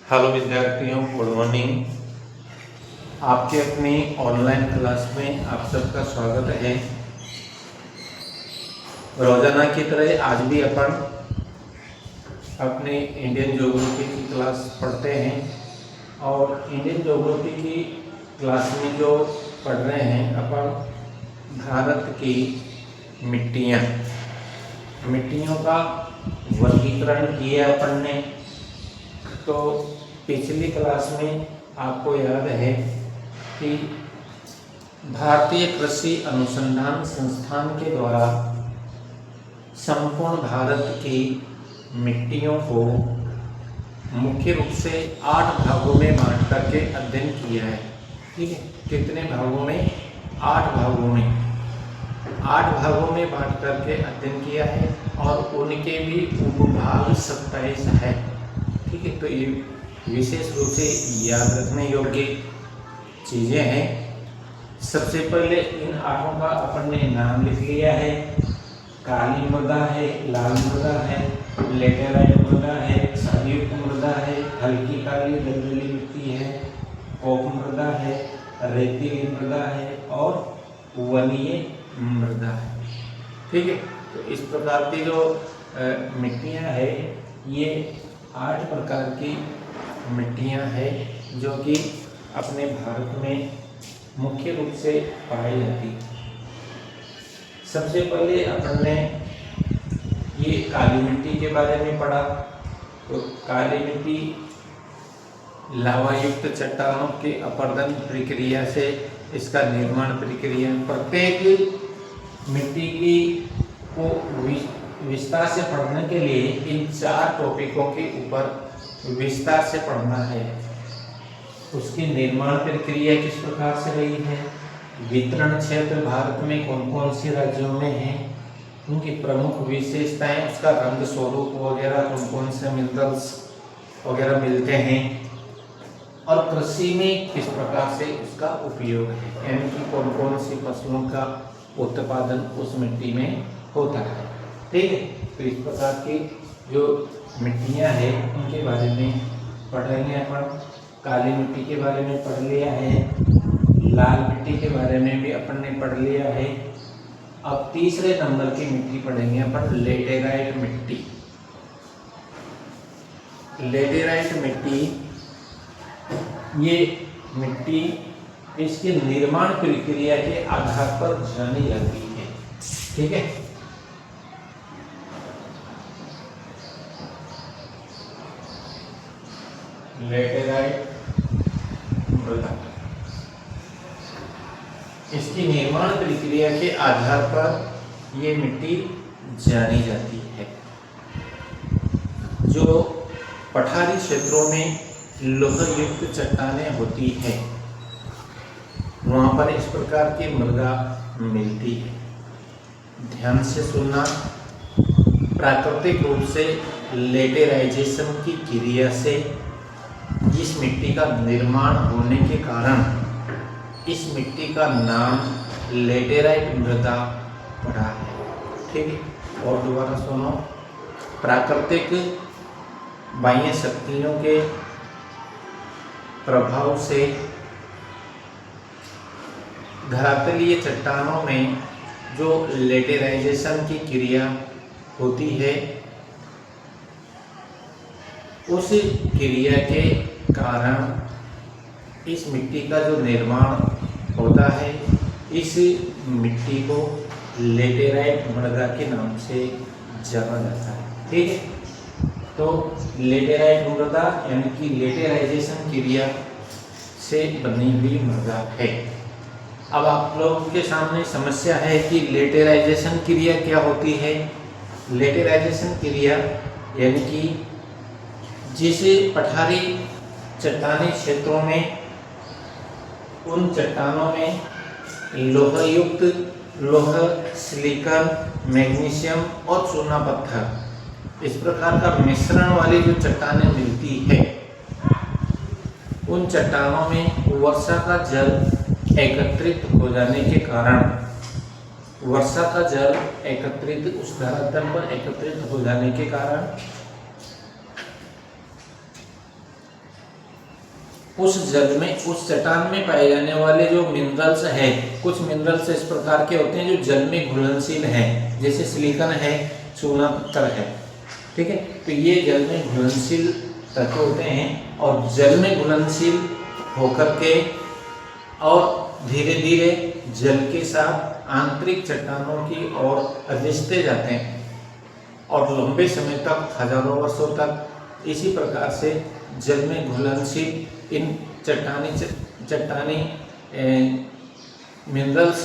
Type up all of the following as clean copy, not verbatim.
Hello विद्यार्थियों, good morning. आपके अपनी ऑनलाइन क्लास में आप सबका स्वागत है। रोजाना की तरह आज भी अपन अपने इंडियन ज्योग्राफी की क्लास पढ़ते हैं और इंडियन ज्योग्राफी की क्लास में जो पढ़ रहे हैं अपन भारत की मिट्टियों का वर्गीकरण किया अपन ने। तो पिछली क्लास में आपको याद है कि भारतीय कृषि अनुसंधान संस्थान के द्वारा संपूर्ण भारत की मिट्टियों को मुख्य रूप से 8 भागों में बांट करके अध्ययन किया है। ठीक है, कितने भागों में? 8 भागों में। 8 भागों में बांट करके अध्ययन किया है और उनके भी उपभाग 27 है। ठीक है, तो ये विशेष रूप से याद रखने योग्य चीज़ें हैं। सबसे पहले इन 8 का अपन ने नाम लिख लिया है। काली मृदा है, लाल मृदा है, लेटेराइट मृदा है, संयुक्त मृदा है, हल्की काली दलदली मिट्टी है, ओक मृदा है, रेतीली मृदा है और वनीय मृदा है। ठीक है, तो इस प्रकार की जो मिट्टियाँ है, ये 8 प्रकार की मिट्टियाँ हैं जो कि अपने भारत में मुख्य रूप से पाई जाती है। सबसे पहले अपन ने ये काली मिट्टी के बारे में पढ़ा। तो काली मिट्टी लावा युक्त चट्टानों के अपरदन प्रक्रिया से इसका निर्माण प्रक्रिया। प्रत्येक मिट्टी की को विस्तार से पढ़ने के लिए इन 4 टॉपिकों के ऊपर विस्तार से पढ़ना है। उसकी निर्माण प्रक्रिया किस प्रकार से रही है, वितरण क्षेत्र भारत में कौन कौन से राज्यों में है, उनकी प्रमुख विशेषताएं, उसका रंग स्वरूप वगैरह, कौन कौन से मिनरल्स वगैरह मिलते हैं और कृषि में किस प्रकार से उसका उपयोग है, यानी कि कौन कौन सी फसलों का उत्पादन उस मिट्टी में होता है। ठीक है, तो इस प्रकार की जो मिट्टियाँ हैं उनके बारे में पढ़ेंगे अपन। काली मिट्टी के बारे में पढ़ लिया है, लाल मिट्टी के बारे में भी अपन ने पढ़ लिया है। अब तीसरे नंबर की मिट्टी पढ़ेंगे अपन, लेटेराइट मिट्टी। लेटेराइट मिट्टी, ये मिट्टी इसके निर्माण प्रक्रिया के आधार पर जानी जाती है। ठीक है, लेटेराइट मृदा, इसकी निर्माण प्रक्रिया के आधार पर ये मिट्टी जानी जाती है। जो पठारी क्षेत्रों में लोह युक्त चट्टानें होती हैं, वहाँ पर इस प्रकार की मृदा मिलती है। ध्यान से सुनना। प्राकृतिक रूप से लेटेराइजेशन की क्रिया से इस मिट्टी का निर्माण होने के कारण इस मिट्टी का नाम लेटेराइट मृदा पड़ा है। ठीक है, और दोबारा सुनो। प्राकृतिक बाह्य शक्तियों के प्रभाव से धरातलीय चट्टानों में जो लेटेराइजेशन की क्रिया होती है, उस क्रिया के कारण इस मिट्टी का जो निर्माण होता है, इस मिट्टी को लेटेराइट मृदा के नाम से जाना जाता है। ठीक है, तो लेटेराइट मृदा यानी कि लेटेराइजेशन क्रिया से बनी हुई मृदा है। अब आप लोगों के सामने समस्या है कि लेटेराइजेशन क्रिया क्या होती है। लेटेराइजेशन क्रिया यानी कि जिस पठारी चट्टानी क्षेत्रों में, उन चट्टानों में लोह, सिलिकॉन, मैग्नीशियम और चूना पत्थर, इस प्रकार का मिश्रण वाली जो चट्टानें मिलती है, उन चट्टानों में वर्षा का जल एकत्रित हो जाने के कारण, वर्षा का जल एकत्रित उस धरातल पर एकत्रित हो जाने के कारण उस जल में, उस चट्टान में पाए जाने वाले जो मिनरल्स हैं, कुछ मिनरल्स इस प्रकार के होते हैं जो जल में घुलनशील हैं, जैसे सिलिकॉन है, चूना पत्थर है, ठीक है। तो ये जल में घुलनशील तत्व होते हैं और जल में घुलनशील होकर के और धीरे धीरे जल के साथ आंतरिक चट्टानों की ओर रिश्ते जाते हैं और लंबे समय तक, हजारों वर्षों तक इसी प्रकार से जल में घुलनशील इन चट्टानी मिनरल्स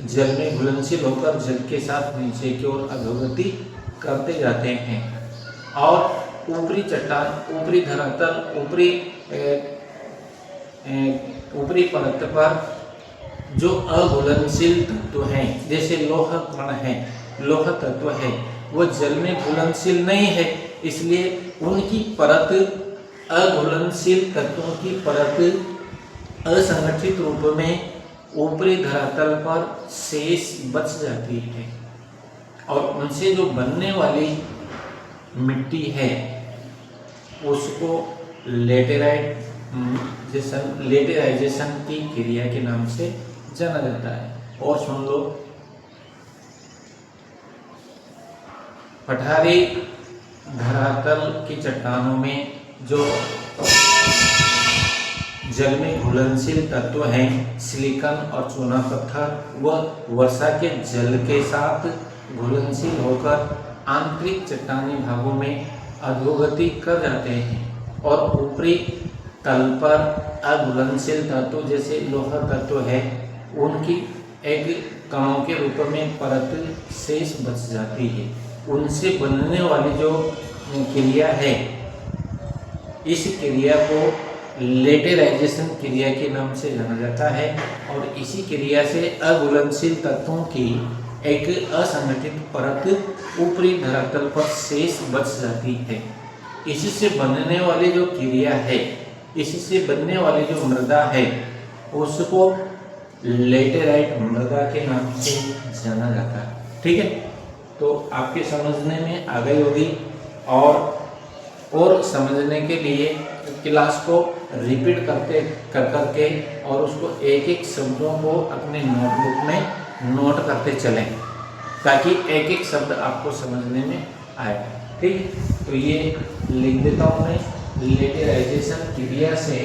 जल में घुलनशील होकर जल के साथ नीचे की ओर अधोगति करते जाते हैं और ऊपरी चट्टान, ऊपरी धरातल, ऊपरी परत पर जो अघुलनशील तत्व हैं, जैसे लौह कण है, लौह तत्व है, वो जल में घुलनशील नहीं है, इसलिए उनकी परत, अघुलनशील तत्वों की परत असंगठित रूप में ऊपरी धरातल पर शेष बच जाती है और उनसे जो बनने वाली मिट्टी है उसको लेटेराइजेशन की क्रिया के नाम से जाना जाता है। और सुन लो, पठारी धरातल की चट्टानों में जो जल में घुलनशील तत्व हैं, सिलिकॉन और चूना पत्थर, वह वर्षा के जल के साथ घुलनशील होकर आंतरिक चट्टानी भागों में अधोगति कर जाते हैं और ऊपरी तल पर अघुलनशील तत्व जैसे लौह तत्व है, उनकी एक कणों के रूप में परत शेष बच जाती है। उनसे बनने वाली जो क्रिया है, इस क्रिया को लेटेराइजेशन क्रिया के नाम से जाना जाता है और इसी क्रिया से अघुलनशील तत्वों की एक असंगठित परत ऊपरी धरातल पर शेष बच जाती है। इससे बनने वाली जो क्रिया है, इससे बनने वाली जो मृदा है, उसको लेटेराइट मृदा के नाम से जाना जाता है। ठीक है, तो आपके समझने में आ गई होगी और समझने के लिए क्लास को रिपीट कर करके और उसको एक एक शब्दों को अपने नोटबुक में नोट करते चलें ताकि एक एक शब्द आपको समझने में आए। ठीक है, तो ये लिख देता हूँ मैं, लेटेराइजेशन क्रिया से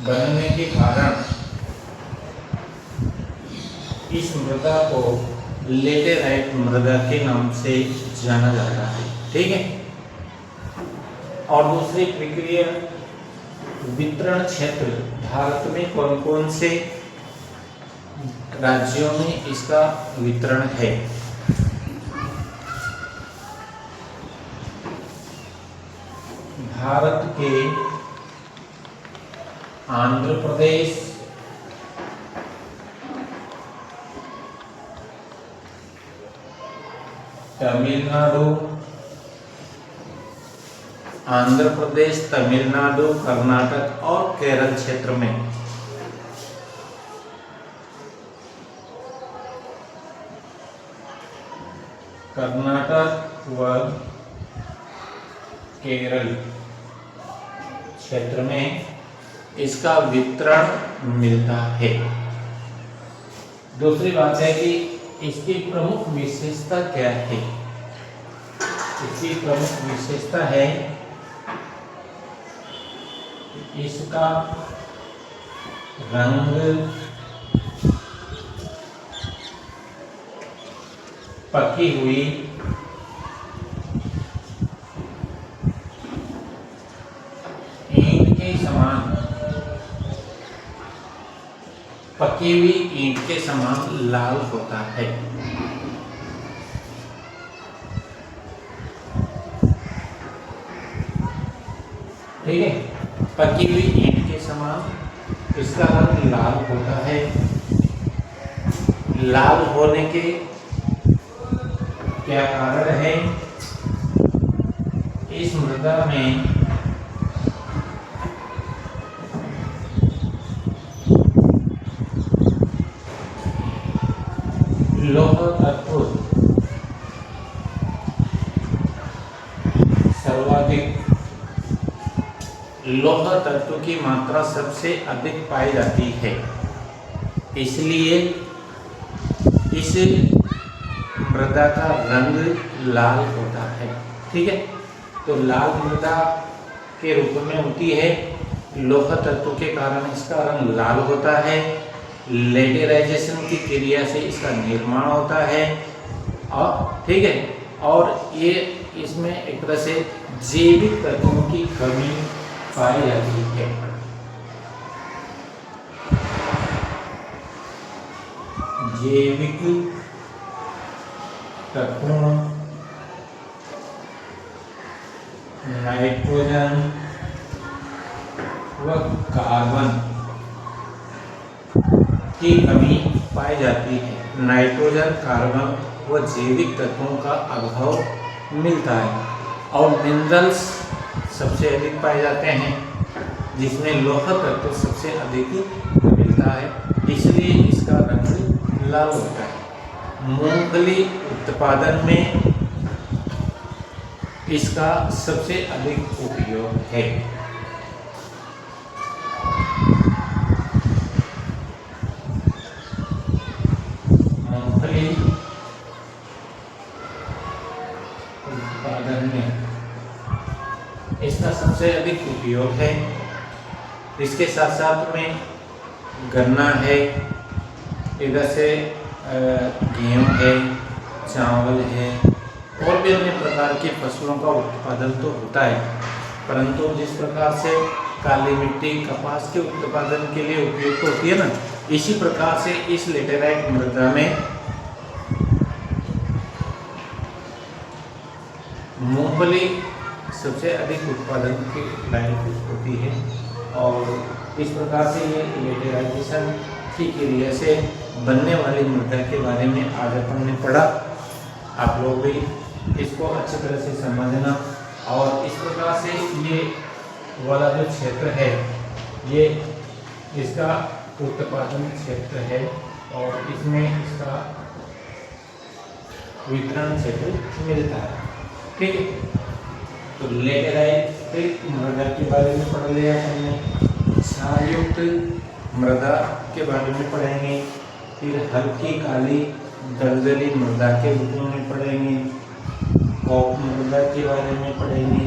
बनने के कारण इस मृदा को लेटेराइट मृदा के नाम से जाना जाता है। ठीक है, और दूसरी प्रक्रिया वितरण क्षेत्र, भारत में कौन कौन से राज्यों में इसका वितरण है। भारत के आंध्र प्रदेश, तमिलनाडु, आंध्र प्रदेश, तमिलनाडु, कर्नाटक और केरल क्षेत्र में कर्नाटक व केरल क्षेत्र में इसका वितरण मिलता है। दूसरी बात है कि इसकी प्रमुख विशेषता क्या है। इसकी प्रमुख विशेषता है इसका रंग पकी हुई ईंट के समान, पकी हुई ईंट के समान लाल होता है। ठीक है, पकी हुई ईंट के समान इसका रंग लाल होता है। लाल होने के क्या कारण है? इस मृदा में लौह तत्व सर्वाधिक, लौह तत्व की मात्रा सबसे अधिक पाई जाती है, इसलिए इस मृदा का रंग लाल होता है। ठीक है, तो लाल मृदा के रूप में होती है, लौह तत्व के कारण इसका रंग लाल होता है। लेटेराइजेशन की क्रिया से इसका निर्माण होता है, और ठीक है, और ये इसमें एक तरह से जैविक तत्वों की कमी पाई जाती है। जैविक तत्वों, नाइट्रोजन व कार्बन की कमी पाई जाती है। नाइट्रोजन, कार्बन व जैविक तत्वों का अभाव मिलता है, और मिनरल्स सबसे अधिक पाए जाते हैं, जिसमें लौह तत्व सबसे अधिक मिलता है, इसलिए इसका रंग लाल होता है। मूंगफली उत्पादन में इसका सबसे अधिक उपयोग है। मूंगफली उत्पादन में इसका सबसे अधिक उपयोग है। इसके साथ साथ में गन्ना है, इधर से गेहूँ है, चावल है, और भी अन्य प्रकार की फसलों का उत्पादन तो होता है, परंतु जिस प्रकार से काली मिट्टी कपास के उत्पादन के लिए उपयुक्त होती है ना, इसी प्रकार से इस लेटेराइट मृदा में मूंगफली सबसे अधिक उत्पादन की लायक होती है। और इस प्रकार से ये लेटेराइजेशन की क्रिया से बनने वाली मृदा के बारे में आज अपन ने पढ़ा। आप लोग भी इसको अच्छी तरह से समझना, और इस प्रकार से ये वाला जो क्षेत्र है, ये इसका उत्पादन क्षेत्र है, और इसमें इसका वितरण क्षेत्र मिलता है। ठीक है, तो लेटेराइट मृदा के बारे में पढ़ लिया हमने, क्षारयुक्त मृदा के बारे में पढ़ेंगे, फिर हल्की काली दलदली मृदा के रूप में पढ़ेंगे, कॉप मृदा के बारे में पढ़ेंगे,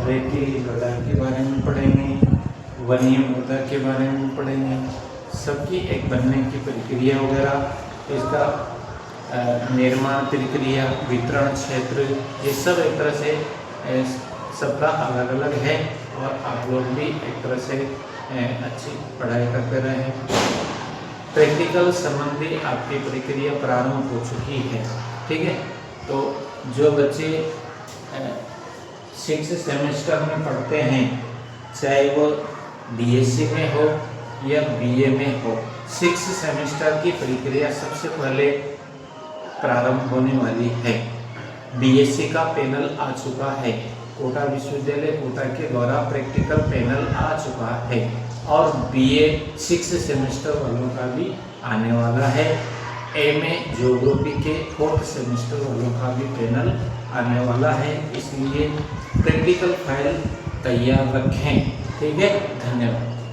रेतीली मृदा के बारे में पढ़ेंगे, वनीय मृदा के बारे में पढ़ेंगे। सबकी एक बनने की प्रक्रिया वगैरह, इसका निर्माण प्रक्रिया, वितरण क्षेत्र, ये सब एक तरह से सबका अलग अलग है, और आप लोग भी एक तरह से अच्छी पढ़ाई करते रहे हैं। प्रैक्टिकल संबंधी आपकी प्रक्रिया प्रारंभ हो चुकी है। ठीक है, तो जो बच्चे 6 सेमेस्टर में पढ़ते हैं, चाहे वो बीएससी में हो या बीए में हो, 6 सेमेस्टर की प्रक्रिया सबसे पहले प्रारंभ होने वाली है। बीएससी का पैनल आ चुका है, कोटा विश्वविद्यालय कोटा के द्वारा प्रैक्टिकल पैनल आ चुका है, और बीए 6 सेमेस्टर वालों का भी आने वाला है। एमए ज्योग्राफी के 4th सेमेस्टर वालों का भी पैनल आने वाला है, इसलिए प्रैक्टिकल फाइल तैयार रखें। ठीक है, धन्यवाद।